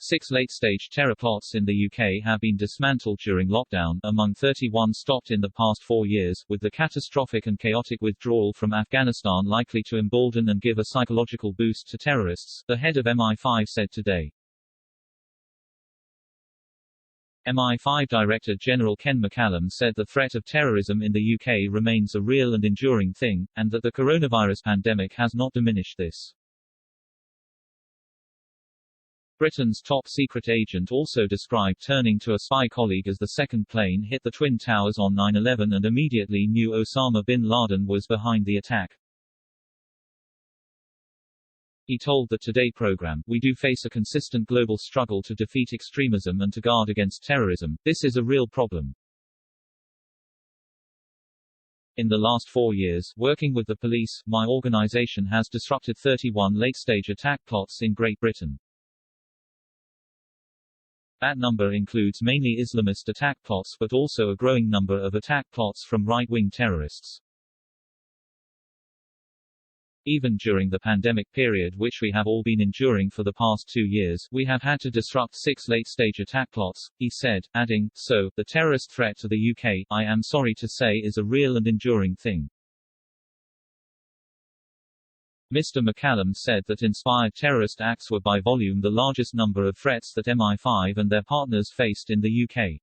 6 late-stage terror plots in the UK have been dismantled during lockdown, among 31 stopped in the past 4 years, with the catastrophic and chaotic withdrawal from Afghanistan likely to embolden and give a psychological boost to terrorists, the head of MI5 said today. MI5 Director General Ken McCallum said the threat of terrorism in the UK remains a real and enduring thing, and that the coronavirus pandemic has not diminished this. Britain's top-secret agent also described turning to a spy colleague as the second plane hit the Twin Towers on 9/11 and immediately knew Osama bin Laden was behind the attack. He told the Today program, "We do face a consistent global struggle to defeat extremism and to guard against terrorism. This is a real problem. In the last 4 years, working with the police, my organisation has disrupted 31 late-stage attack plots in Great Britain. That number includes mainly Islamist attack plots but also a growing number of attack plots from right-wing terrorists. Even during the pandemic period which we have all been enduring for the past 2 years, we have had to disrupt 6 late-stage attack plots," he said, adding, "So, the terrorist threat to the UK, I am sorry to say, is a real and enduring thing." Mr McCallum said that inspired terrorist acts were by volume the largest number of threats that MI5 and their partners faced in the UK.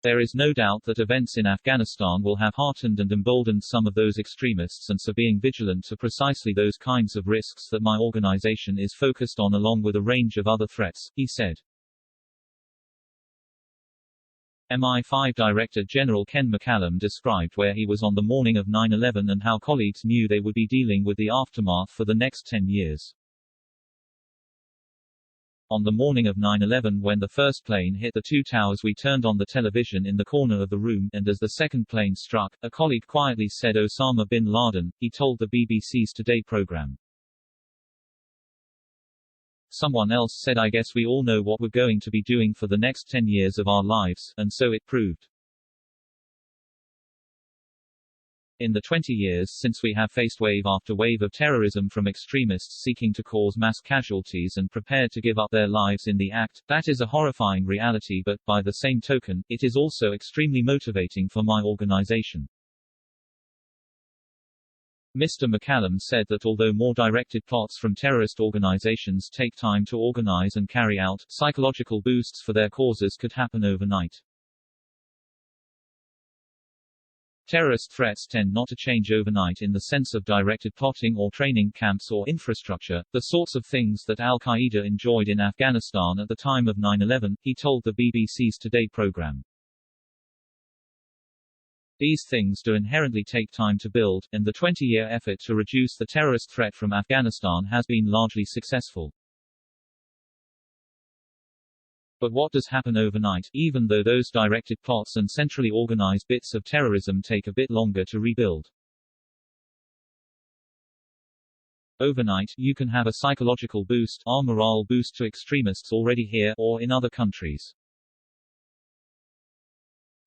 There is no doubt that events in Afghanistan will have heartened and emboldened some of those extremists, and so being vigilant to precisely those kinds of risks that my organisation is focused on along with a range of other threats, he said. MI5 Director General Ken McCallum described where he was on the morning of 9/11 and how colleagues knew they would be dealing with the aftermath for the next 10 years. On the morning of 9/11 when the first plane hit the 2 towers we turned on the television in the corner of the room, and as the second plane struck, a colleague quietly said Osama bin Laden, he told the BBC's Today program. Someone else said I guess we all know what we're going to be doing for the next 10 years of our lives, and so it proved. In the 20 years since we have faced wave after wave of terrorism from extremists seeking to cause mass casualties and prepared to give up their lives in the act, that is a horrifying reality, but, by the same token, it is also extremely motivating for my organisation. Mr McCallum said that although more directed plots from terrorist organizations take time to organize and carry out, psychological boosts for their causes could happen overnight. Terrorist threats tend not to change overnight in the sense of directed plotting or training camps or infrastructure, the sorts of things that Al-Qaeda enjoyed in Afghanistan at the time of 9/11, he told the BBC's Today program. These things do inherently take time to build, and the 20-year effort to reduce the terrorist threat from Afghanistan has been largely successful. But what does happen overnight, even though those directed plots and centrally organized bits of terrorism take a bit longer to rebuild? Overnight, you can have a psychological boost, or morale boost to extremists already here, or in other countries.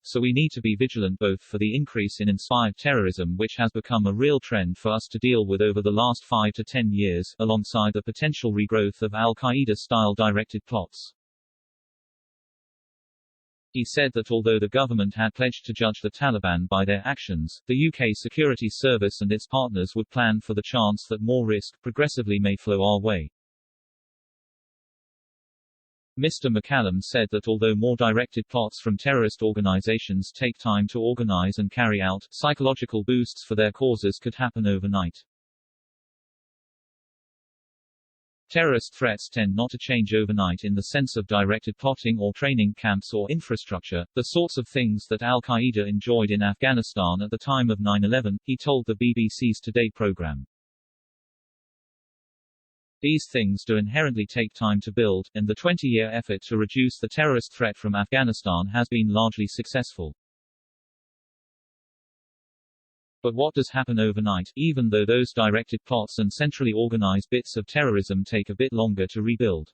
So we need to be vigilant both for the increase in inspired terrorism which has become a real trend for us to deal with over the last 5 to 10 years, alongside the potential regrowth of Al-Qaeda-style directed plots. He said that although the government had pledged to judge the Taliban by their actions, the UK Security Service and its partners would plan for the chance that more risk, progressively may flow our way. Mr McCallum said that although more directed plots from terrorist organizations take time to organize and carry out, psychological boosts for their causes could happen overnight. Terrorist threats tend not to change overnight in the sense of directed plotting or training camps or infrastructure, the sorts of things that Al-Qaeda enjoyed in Afghanistan at the time of 9/11, he told the BBC's Today program. These things do inherently take time to build, and the 20-year effort to reduce the terrorist threat from Afghanistan has been largely successful. But what does happen overnight, even though those directed plots and centrally organized bits of terrorism take a bit longer to rebuild?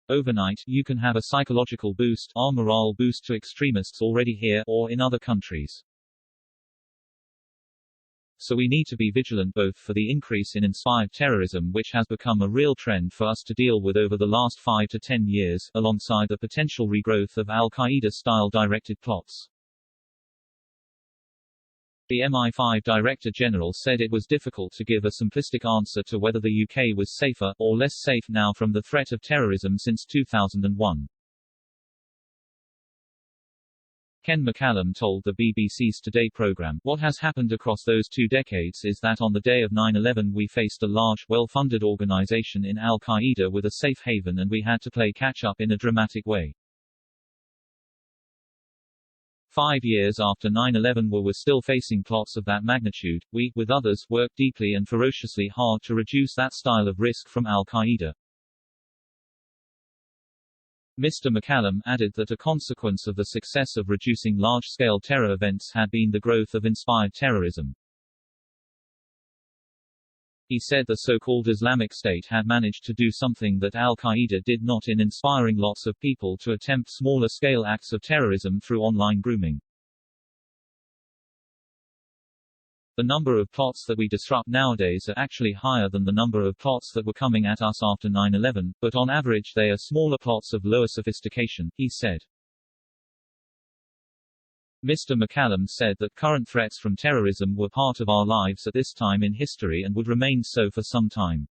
Overnight, you can have a psychological boost, or morale boost to extremists already here, or in other countries. So we need to be vigilant both for the increase in inspired terrorism which has become a real trend for us to deal with over the last 5 to 10 years, alongside the potential regrowth of al-Qaeda-style directed plots. The MI5 Director General said it was difficult to give a simplistic answer to whether the UK was safer, or less safe now from the threat of terrorism since 2001. Ken McCallum told the BBC's Today programme, "What has happened across those 2 decades is that on the day of 9/11 we faced a large, well-funded organisation in al-Qaeda with a safe haven and we had to play catch-up in a dramatic way. 5 years after 9/11 we were still facing plots of that magnitude. We, with others, worked deeply and ferociously hard to reduce that style of risk from al-Qaeda." Mr McCallum added that a consequence of the success of reducing large-scale terror events had been the growth of inspired terrorism. He said the so-called Islamic State had managed to do something that al-Qaeda did not in inspiring lots of people to attempt smaller-scale acts of terrorism through online grooming. The number of plots that we disrupt nowadays are actually higher than the number of plots that were coming at us after 9/11, but on average they are smaller plots of lower sophistication, he said. Mr McCallum said that current threats from terrorism were part of our lives at this time in history and would remain so for some time.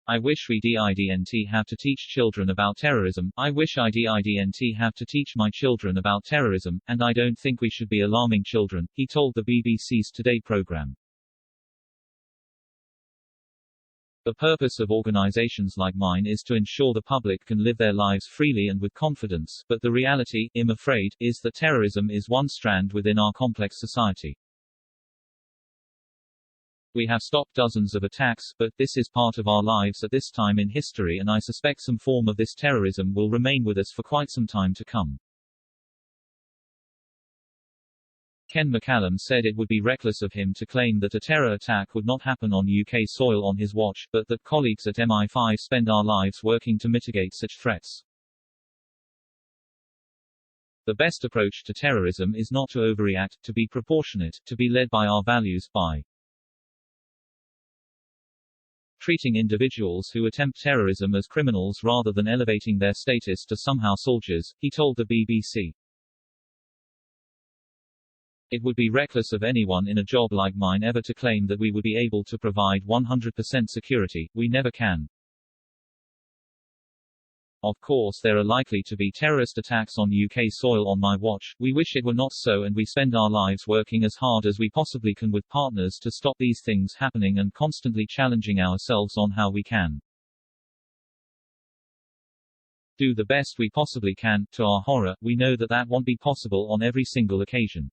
"I wish we didn't have to teach children about terrorism, I wish I didn't have to teach my children about terrorism, and I don't think we should be alarming children," he told the BBC's Today programme. "The purpose of organisations like mine is to ensure the public can live their lives freely and with confidence, but the reality, I'm afraid, is that terrorism is one strand within our complex society. We have stopped dozens of attacks, but this is part of our lives at this time in history and I suspect some form of this terrorism will remain with us for quite some time to come." Ken McCallum said it would be reckless of him to claim that a terror attack would not happen on UK soil on his watch, but that colleagues at MI5 spend our lives working to mitigate such threats. "The best approach to terrorism is not to overreact, to be proportionate, to be led by our values, by treating individuals who attempt terrorism as criminals rather than elevating their status to somehow soldiers," he told the BBC. "It would be reckless of anyone in a job like mine ever to claim that we would be able to provide 100% security, we never can. Of course there are likely to be terrorist attacks on UK soil on my watch, we wish it were not so and we spend our lives working as hard as we possibly can with partners to stop these things happening and constantly challenging ourselves on how we can do the best we possibly can. To our horror, we know that that won't be possible on every single occasion.